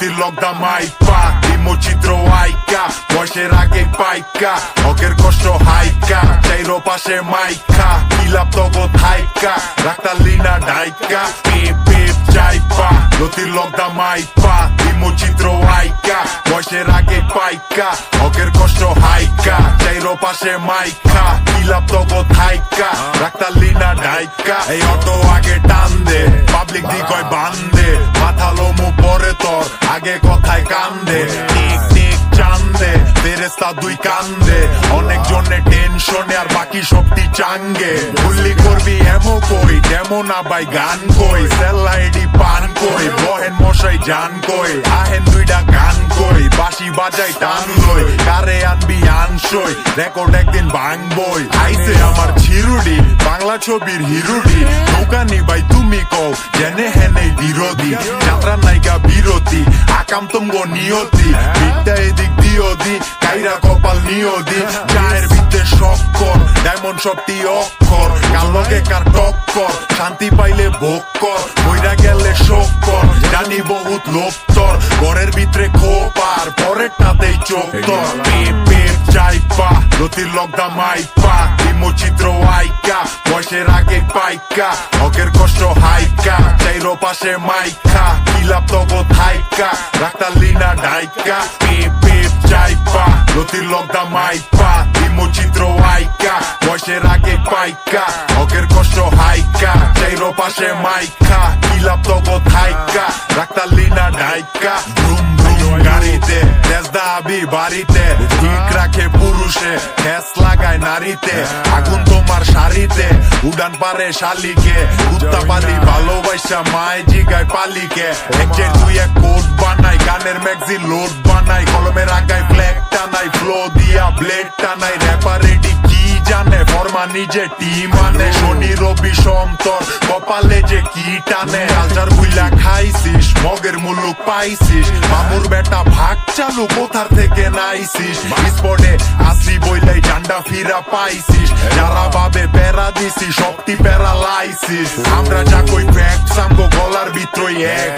লতির লগদা মাইপা বিমোচিত্র আইকা বয়সের আগে পাইকা হকের কষ্ট হাইকা চাইরো পাশে মাইকা কিলাপ তগো থাইকা রাখতালি না ডাইকা পেপ পেপ চাইপা লতির লগদা মাইপা বিমোচিত্র আইকা বয়সের আগে পাইকা হকের কষ্ট হাইকা চাইরো পাশে মাইকা কিলাপ তগো থাইকা রাখতালি না ডাইকা এই অটো আগে টান দে পাবলিক দি কয় বান্দে মাথা লোমু পরে তোর আগে কথায় কান্দে টিক টিক চান্দে ফেরেস্তা দুই কান্দে অনেক জনে টেনশনে আর বাকি সবটি চাঙ্গে গুল্লি করবি এমো কই ডেমো না ভাই গান কই সেলাইডি পান কই বহেন মশাই জান কই আহেন দুইটা গান কই বাঁশি বাজাই টান লই কারে আনবি আনসই রেকর্ড একদিন ভাঙবই আইসে আমার ছিরুডি বাংলা ছবির হিরুডি নৌকানি ভাই তুমি কও জেনে হেনে বিরোধী যাত্রা নায়িকা বিরতি আকাম তুমগো নিয়তি বিদ্যা এদিক দিওদি কাইরা কপাল নিয়দি চায়ের ভিতরে শক্কর ডায়মন্ড সবটি অক্ষর কালকে কার টক্কর শান্তি পাইলে ভোগ কর বইরা গেলে শোক কর জানি বহুত লোভ তোর ঘরের ভিতরে খোপার পরের টাতেই চোখ তোর পেপ পেপ চাইপা লতির লগদা মাইপা বিমোচিত্র আইকা বয়সের আগে পাইকা হকের কষ্ট হাইকা চাইরো পাশে মাইকা কিলাপ তগো থাইকা রাখতালি না ডাইকা পেপ পেপ চাইপা লতির লগদা মাইপা বিমোচিত্র আইকা বয়সের আগে পাইকা হকের কষ্ট হাইকা চাইরো পাশে মাইকা কিলাপ তগো থাইকা রাখতালি না ডাইকা ব্রুম ব্রুম গাড়িতে তেজদা আবি বাড়িতে ঠিক রাখে পুরুষে ঠেস লাগায় নারীতে আগুন তোমার শাড়িতে উড়ান পারে শালিকে উত্তাপালি ভালোবাসা মায় জিগায় পালিকে একচের তুই এক কোট বানাই গানের ম্যাগজিন লোড বানাই কলমের আগায় ফ্ল্যাগ টানাই ফ্লো দিয়া ব্লেড টানাই র্যাপার রেডি কি জানে ফরমা নিজে টিম আনে শনি রবি সন্তর কপালে যে কি টানে আলজার বুইলা খাইছিস মগের মুল্লুক পাইছিস মামুর বেটা ভাগ চালু কোথার থেকে নাইছিস স্পটে আসি বইলাই ডান্ডা ফিরা পাইছিস যারা ভাবে প্যারা দিছি সবটি প্যারা লাইছিস আমরা যা কই ফ্যাক্টস আমগো গলার ভিতরই এক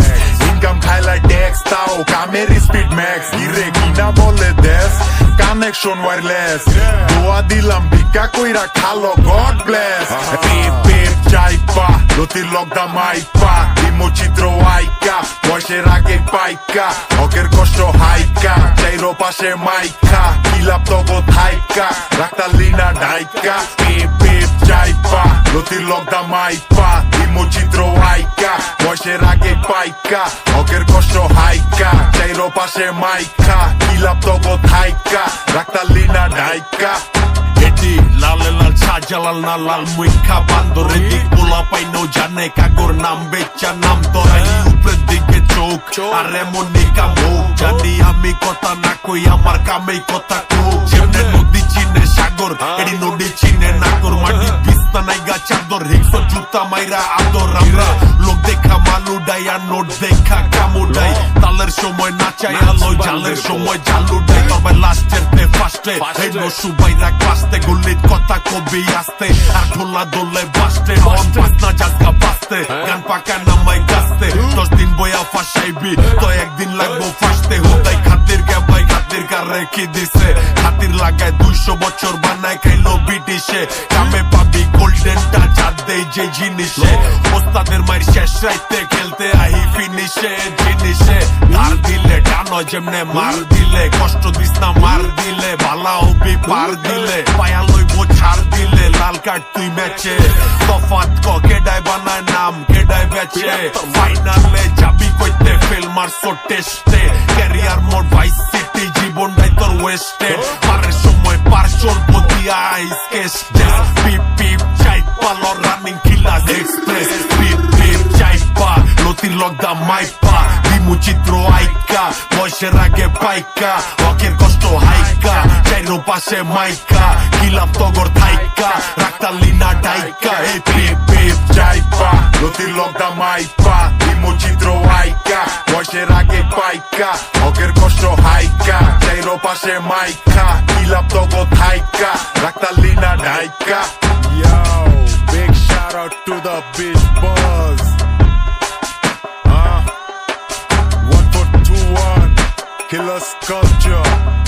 ইনকাম খাইলা ট্যাক্স তাও কামের স্পিড ম্যাক্স গিরে কিনা বলে দেশ কানেকশন ওয়্যারলেস দোয়া দিলাম ভিক্ষা কইরা খালো গড ব্লেস পেপ পেপ চাইপা লতির লগদা মাইপা বিমোচিত্র আইকা বয়সের আগে পাইকা হকের কষ্ট হাইকা চাইরো পাশে মাইকা কিলাপ তগো থাইকা রাখতালি না ডাইকা পেপ পেপ চাইপা লতির লগদা মাইপা বিমোচিত্র আইকা বয়সের আগে পাইকা হকের কষ্ট হাইকা চাইরো পাশে মাইকা কিলাপ তগো থাইকা রাখতালি না ডাইকা এটি লালে লাল সাজালাল না লাল মুখা বান্দরে দিক পোলা পাইনো জানে কাগর নাম বেচা নাম তোরাই উপরের দিকে চোখ আর এমন নিকা মুখ জানি আমি কথা না কই আমার কামেই কথা কোক যেমনে নদী চিনে সাগর এটি নদী চিনে নাগর মাটি বিস্তা নাই গা চাদর হিংস জুতা মাইরা আদর আমরা লোক দেখা মালু ডাই আর নোট দেখা কামুডাই তালের সময় নাচাই আলো জালের সময় জালু ডাই তবে লাস্টের তে ফাস্টে এই নসু বাইরা ক্লাসতে গুলিত কথা কবি আসতে আর ঢোলা দোলে বাসতে হন পাস না জাজগা বাসতে গান পাকা নামাই গাছতে 10 দিন বয়া ফাঁসাইবি তো একদিন লাগবো ফাঁসতে হুদাই খাতির কে ভাই খাতির কার রেখে দিছে খাতির লাগায় 200 বছর বানায় খাইলো ব্রিটিশে কামে পাবি গোল্ডেন টাচ আর দেই যে জিনিসে ওস্তাদের মাইর শেষ রাইতে খেলতে আহি ফিনিশে জিনিসে ধার দিলে টানো যেমনে মার দিলে কষ্ট দিস না মার দিলে ভালা হবি পার দিলে পায়া লইব ছাড় দিলে লাল কার্ড তুই ম্যাচে তফাৎ ক কেডায় বানায় নাম কেডায় বেচে ফাইনালে যাবি কইতে ফেল মারছো টেস্টে ক্যারিয়ার মোর ভাইস সিটি জীবনটাই তোর ওয়েস্টেড পারের সময় পার্সল বদিয়া আইস কেস পিপ পিপ চাইপা লর রানিং খিলাস এক্সপ্রেস পিপ পিপ চাইপা লতির লগদা মাইপা বিমোচিত্র আইকা বয়সের আগে পাইকা হকের কষ্ট হাইকা চাইরো পাশে মাইকা কিলাপ তগর থাইকা রাখতালি না ডাইকা এই পেপ পেপ চাইপা লতির লগদা মাইপা বিমোচিত্র আইকা বয়সের আগে পাইকা হকের কষ্ট হাইকা চাইরো পাশে মাইকা কিলাপ তগর থাইকা রাখতালি না ডাইকা Yo, big shout out to the Bitch Buzz 1 for 2 Just culture